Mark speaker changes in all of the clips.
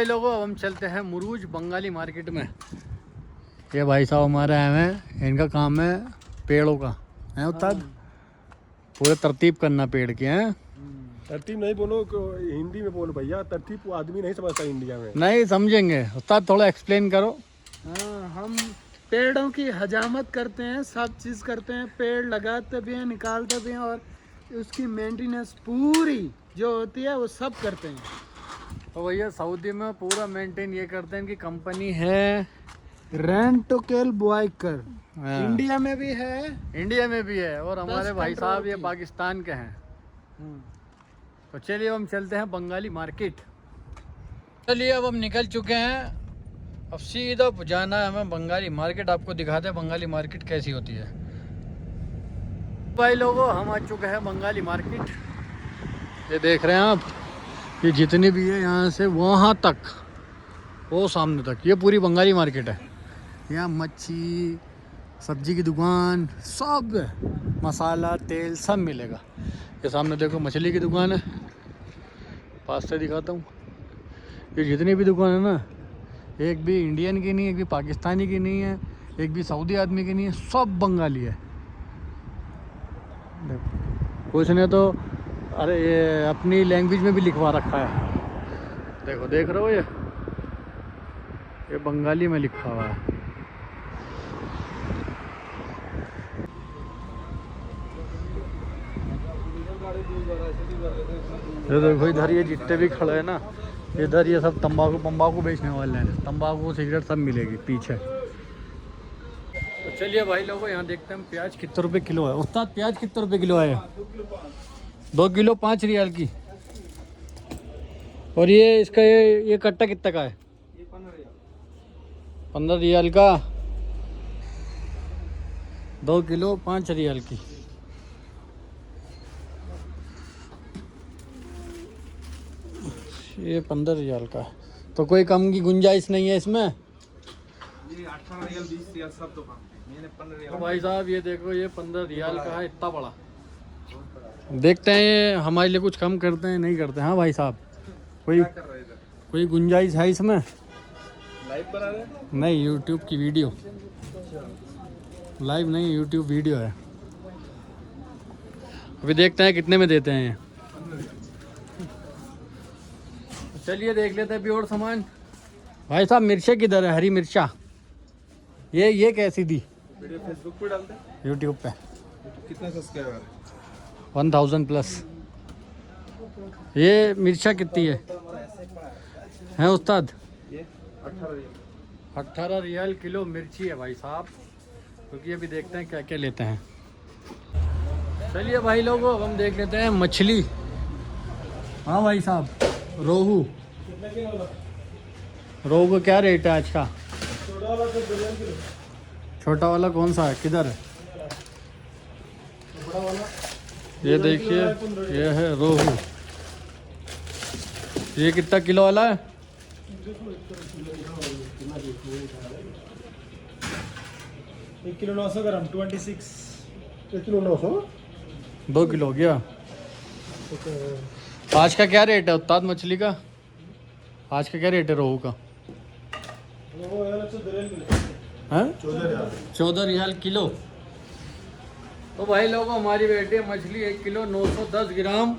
Speaker 1: लोगों अब हम चलते हैं मुरूज बंगाली मार्केट में। ये भाई साहब हमारे आए हैं, इनका काम है पेड़ों का है उस्ताद, पूरे तरतीब करना पेड़ के हैं।
Speaker 2: तरतीब नहीं बोलो, हिंदी में बोलो भैया, तरतीब आदमी नहीं समझता इंडिया में।
Speaker 1: नहीं समझेंगे उस्ताद, थोड़ा एक्सप्लेन करो।
Speaker 3: हाँ, हम पेड़ों की हजामत करते हैं, सब चीज़ करते हैं, पेड़ लगाते भी हैं, निकालते भी हैं, और उसकी मेंटेनेंस पूरी जो होती है वो सब करते हैं।
Speaker 1: तो भैया सऊदी में पूरा मेंटेन ये करते हैं कि कंपनी है
Speaker 3: रेंटोकेल बॉयकर,
Speaker 1: हाँ।
Speaker 3: इंडिया में भी है,
Speaker 1: इंडिया में भी है, और हमारे भाई
Speaker 3: कंट्रोल
Speaker 1: साहब ये
Speaker 3: की।
Speaker 1: पाकिस्तान के हैं। तो चलिए अब हम चलते हैं बंगाली मार्केट। चलिए अब हम निकल चुके हैं, अब सीधा जाना है हमें बंगाली मार्केट। आपको दिखाते हैं बंगाली मार्केट कैसी होती है। भाई लोगों हम आ चुके हैं बंगाली मार्केट। ये देख रहे हैं आप, ये जितनी भी है यहाँ से वहाँ तक, वो सामने तक, ये पूरी बंगाली मार्केट है। यहाँ मच्छी, सब्जी की दुकान, सब मसाला तेल सब मिलेगा। ये सामने देखो मछली की दुकान है, पास से दिखाता हूँ। ये जितनी भी दुकान है ना, एक भी इंडियन की नहीं, एक भी पाकिस्तानी की नहीं है, एक भी सऊदी आदमी की नहीं है, सब बंगाली है। देखो कुछ ने तो अरे ये अपनी लैंग्वेज में भी लिखवा रखा है। देखो देख रहे हो, ये बंगाली में लिखा हुआ है। ये देखो इधर ये जितने भी खड़े हैं ना, इधर ये सब तंबाकू बेचने वाले हैं। तंबाकू सिगरेट सब मिलेगी पीछे। तो चलिए भाई लोगों यहाँ देखते हैं प्याज कितने रुपए किलो है। उस्ताद प्याज कितने रुपए किलो है? 2 किलो 5 रियाल की। और ये इसका ये कट्टा कितने का है? 15 रियाल का। 2 किलो 5 रियाल की। ये 15 रियाल का है, तो कोई कम की गुंजाइश नहीं है इसमें।
Speaker 4: ये 18 रियाल 20 रियाल सब दुकान पे। मैंने 15 रियाल।
Speaker 1: तो भाई साहब ये देखो, ये 15 रियाल का है, इतना बड़ा। देखते हैं ये हमारे लिए कुछ कम करते हैं नहीं करते। हाँ भाई साहब, कोई गुंजाइश है इसमें?
Speaker 4: लाइव बना रहे हैं?
Speaker 1: नहीं, यूट्यूब की वीडियो। लाइव नहीं, यूट्यूब वीडियो है। अभी देखते हैं कितने में देते हैं ये। चलिए देख लेते हैं भी और सामान। भाई साहब मिर्चा किधर है? हरी मिर्चा ये कैसी दी?
Speaker 4: वीडियो फेसबुक पे डालते हैं,
Speaker 1: यूट्यूब पे।
Speaker 4: कितना सब्सक्राइबर?
Speaker 1: 1000 प्लस। ये मिर्चा कितनी है उस्ताद?
Speaker 4: ये 18 रियाल।
Speaker 1: 18 रियाल किलो मिर्ची है भाई साहब। क्योंकि अभी देखते हैं क्या क्या लेते हैं। चलिए भाई लोगों अब हम देख लेते हैं मछली। हाँ भाई साहब, रोहू का क्या रेट है आज का? छोटा वाला कौन सा है, किधर है? ये देखिए, ये है रोहू। ये कितना किलो वाला है?
Speaker 2: 1 किलो 900 ग्राम 26। 1 किलो 900।
Speaker 1: 2 किलो हो गया। आज का क्या रेट है उस्ताद मछली का? आज का क्या रेट है रोहू का? हाँ 14 रियाल किलो। तो भाई लोगों हमारी बेटी मछली 1 किलो 910 ग्राम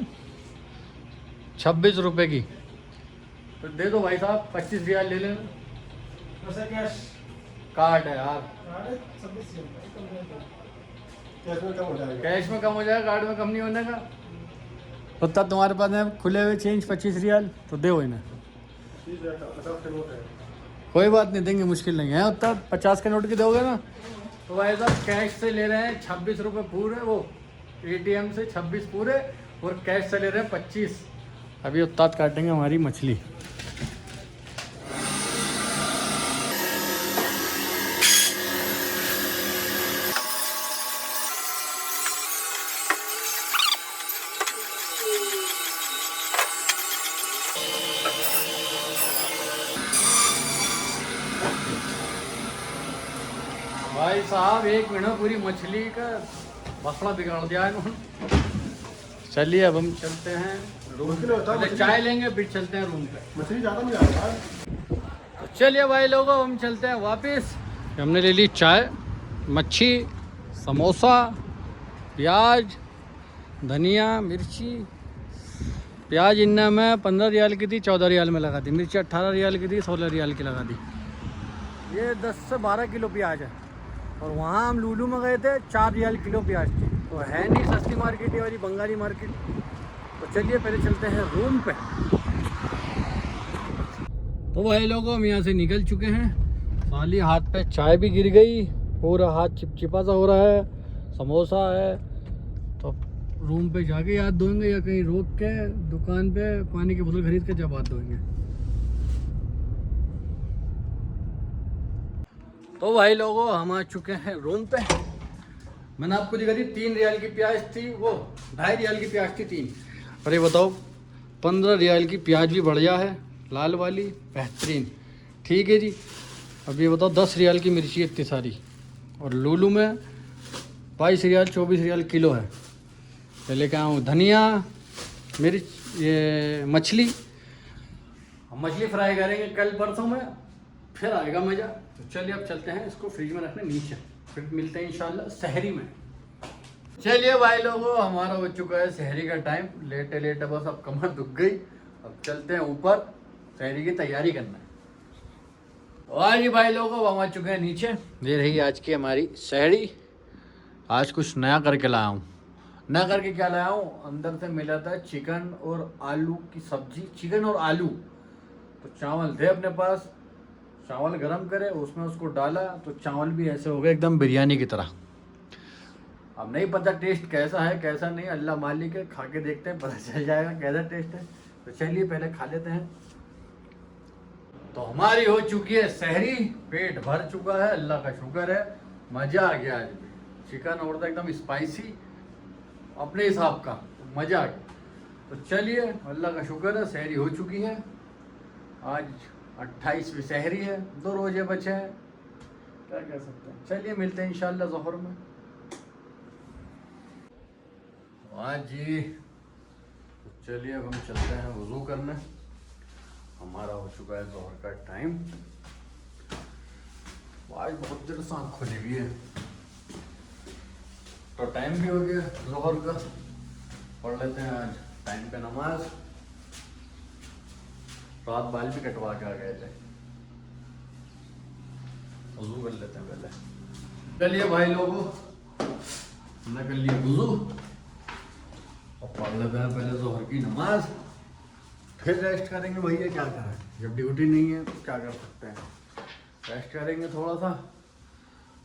Speaker 1: 26 रुपए की। तो दे दो भाई साहब, 25 रियाल ले लेना। कार्ड है यार, कैश में कम हो जाएगा, कार्ड में कम नहीं होने का। उतना तुम्हारे पास है खुले हुए चेंज 25 रियाल, तो दे इन्हें। कोई बात नहीं, देंगे, मुश्किल नहीं है। उतना 50 के नोट की दोगे ना? तो भाई साहब कैश से ले रहे हैं 26 रुपये पूरे, वो ATM से 26 पूरे, और कैश से ले रहे हैं 25। अभी उस्ताद काटेंगे हमारी मछली। भाई साहब 1 मिनट पूरी मछली का मसला बिगाड़ दिया इन्होंने। चलिए अब हम चलते हैं
Speaker 2: मुश्किल होता है
Speaker 1: पहले चाय लेंगे फिर चलते हैं रूम पे।
Speaker 2: मछली ज़्यादा नहीं आ रहा यार।
Speaker 1: तो चलिए भाई लोगों हम चलते हैं वापस। हमने ले ली चाय, मच्छी, समोसा, प्याज, धनिया, मिर्ची। प्याज इन्ना में 15 रियाल की थी, 14 रियाल में लगा दी। मिर्ची 18 रियाल की थी, 16 रियाल की लगा दी। ये 10 से 12 किलो प्याज है। और वहाँ हम लुलू में गए थे, 4 रियाल किलो प्याज थी। तो है नहीं सस्ती मार्केट ये वाली बंगाली मार्केट। तो चलिए पहले चलते हैं रूम पे। तो भाई लोगों हम यहाँ से निकल चुके हैं। साली हाथ पे चाय भी गिर गई, पूरा हाथ चिपचिपा सा हो रहा है। समोसा है, तो रूम पे जाके हाथ धोएंगे या कहीं रोक के दुकान पे पानी की बोतल खरीद के जब हाथ धोएंगे। तो भाई लोगों हम आ चुके हैं रूम पे। मैंने आपको दिखा दी 3 रियाल की प्याज थी, वो 2.5 रियाल की प्याज थी 3। और ये बताओ 15 रियाल की प्याज भी बढ़िया है, लाल वाली बेहतरीन। ठीक है जी। अब ये बताओ 10 रियाल की मिर्ची इतनी सारी। और लुलू में 22 रियाल 24 रियाल किलो है। तो लेके आऊँ धनिया, मिर्च, ये मछली। हम मछली फ्राई करेंगे कल परसों में, फिर आएगा मज़ा। तो चलिए अब चलते हैं इसको फ्रिज में रखने नीचे, फिर मिलते हैं इंशाल्लाह सहरी में। चलिए भाई लोगों हमारा हो चुका है सहरी का टाइम। लेटे लेटे बस अब कमर दुख गई। अब चलते हैं ऊपर सहरी की तैयारी करना है। और जी भाई लोगों हम आ चुके हैं नीचे। ये रही आज की हमारी सहरी। आज कुछ नया करके लाया हूँ। नया करके क्या लाया हूँ, अंदर से मिला था चिकन और आलू की सब्जी। चिकन और आलू। तो चावल थे अपने पास, चावल गरम करे, उसमें उसको डाला तो चावल भी ऐसे हो गए एकदम बिरयानी की तरह। अब नहीं पता टेस्ट कैसा है कैसा नहीं, अल्लाह मालिक है। खा के देखते हैं, पता चल जाएगा कैसा टेस्ट है। तो चलिए पहले खा लेते हैं। तो हमारी हो चुकी है सहरी, पेट भर चुका है, अल्लाह का शुक्र है। मज़ा आ गया आज भी। चिकन और एकदम स्पाइसी अपने हिसाब का, मज़ा आ गया। तो चलिए अल्लाह का शुक्र है सहरी हो चुकी है। आज 28वीं सहरी है, 2 रोजे बचे हैं, क्या कह सकते हैं। चलिए मिलते हैं इंशाल्लाह ज़ोहर में। आज जी तो चलिए अब हम चलते हैं वज़ू करने। हमारा हो चुका है ज़ोहर का टाइम। आज बहुत देर से आँख खुली हुई है, तो टाइम भी हो गया ज़ोहर का। पढ़ लेते हैं आज टाइम पे नमाज। रात बाल भी कटवा के आ गए थे। वज़ू कर लेते हैं पहले। चलिए भाई लोगों हमने कर लिया वज़ू और पढ़ लेते हैं पहले ज़ोहर की नमाज। फिर रेस्ट करेंगे भैया, क्या करें, जब ड्यूटी नहीं है तो क्या कर सकते हैं। रेस्ट करेंगे थोड़ा सा।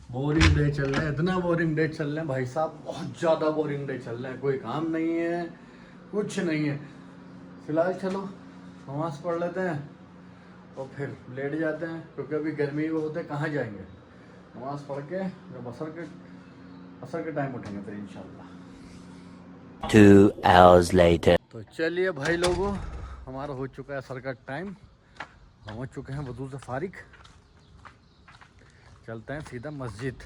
Speaker 1: बोरिंग डे चल रहे हैं, इतना बोरिंग डे चल रहे हैं भाई साहब, बहुत ज़्यादा बोरिंग डे चल रहे हैं। कोई काम नहीं है, कुछ नहीं है। फिलहाल चलो नमाज़ पढ़ लेते हैं और फिर लेट जाते हैं, क्योंकि अभी गर्मी में होते कहाँ जाएंगे। नमाज़ पढ़ के जब असर के टाइम उठेंगे फिर इंशाल्लाह।
Speaker 5: 2 hours later.
Speaker 1: तो चलिए भाई लोगों हमारा हो चुका है असर का टाइम। हम हो चुके हैं वज़ू से फारिग। चलते हैं सीधा मस्जिद।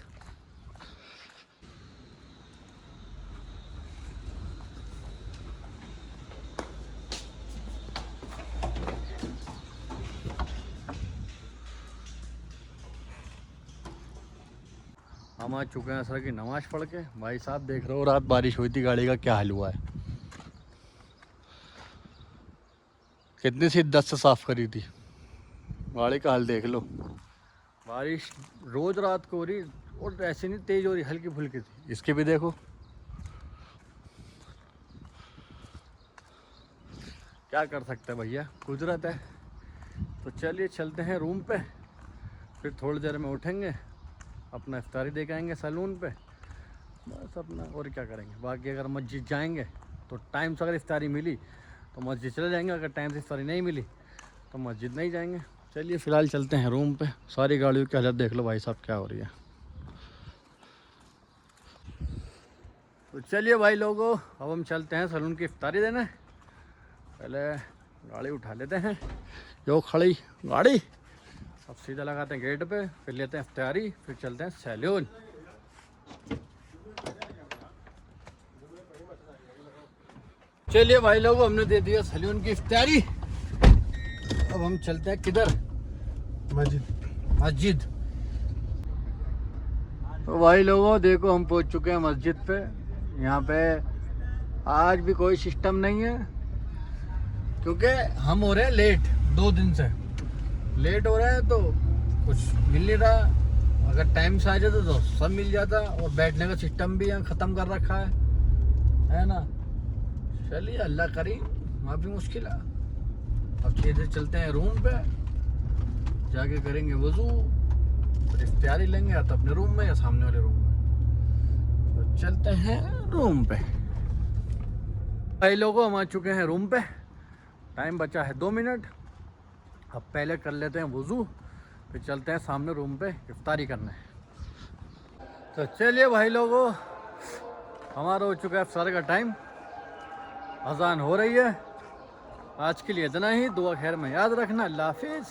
Speaker 1: हम आ चुके हैं असर की नमाज़ पढ़ के। भाई साहब देख रहे हो रात बारिश हुई थी, गाड़ी का क्या हाल हुआ है। कितनी सी 10 से साफ़ करी थी, गाड़ी का हाल देख लो। बारिश रोज़ रात को हो रही और ऐसे नहीं तेज़ हो रही, हल्की फुल्की थी। इसकी भी देखो, क्या कर सकते हैं भैया, कुदरत है। तो चलिए चलते हैं रूम पे, फिर थोड़ी देर में उठेंगे, अपना इफ्तारी दे के आएंगे सैलून पे, बस अपना। और क्या करेंगे। बाकी अगर मस्जिद जाएंगे तो टाइम से अगर इफ्तारी मिली तो मस्जिद चले जाएंगे, अगर टाइम से इफ्तारी नहीं मिली तो मस्जिद नहीं जाएंगे। चलिए फ़िलहाल चलते हैं रूम पे। सारी गाड़ियों की हालत देख लो भाई साहब क्या हो रही है। तो चलिए भाई लोगों अब हम चलते हैं सैलून की इफ्तारी देने। पहले गाड़ी उठा लेते हैं, जो खड़ी गाड़ी, अब सीधा लगाते हैं गेट पे, फिर लेते हैं इफ्तारी, फिर चलते हैं सैलून। चलिए भाई लोगों, हमने दे दिया सलून की इफ्तारी। अब हम चलते हैं किधर? मस्जिद। तो भाई लोगों देखो, हम पहुंच चुके हैं मस्जिद पे। यहाँ पे आज भी कोई सिस्टम नहीं है, क्योंकि हम हो रहे हैं लेट। 2 दिन से लेट हो रहा है, तो कुछ मिल नहीं रहा। अगर टाइम से आ जाता तो सब मिल जाता। और बैठने का सिस्टम भी यहाँ ख़त्म कर रखा है ना। चलिए अल्लाह करी, वहाँ भी मुश्किल है। अब सीधे चलते हैं रूम पे, जाके करेंगे वजू, फिर इफ्तारी लेंगे या तो अपने रूम में या सामने वाले रूम में। तो चलते हैं रूम पे। भाई लोगों, हम आ चुके हैं रूम पे। टाइम बचा है 2 मिनट। अब पहले कर लेते हैं वजू, फिर चलते हैं सामने रूम पे इफ्तारी करने। तो चलिए भाई लोगों, हमारा हो चुका है इफ्तार का टाइम। अजान हो रही है। आज के लिए इतना ही। दुआ खैर में याद रखना। अल्लाह हाफिज़।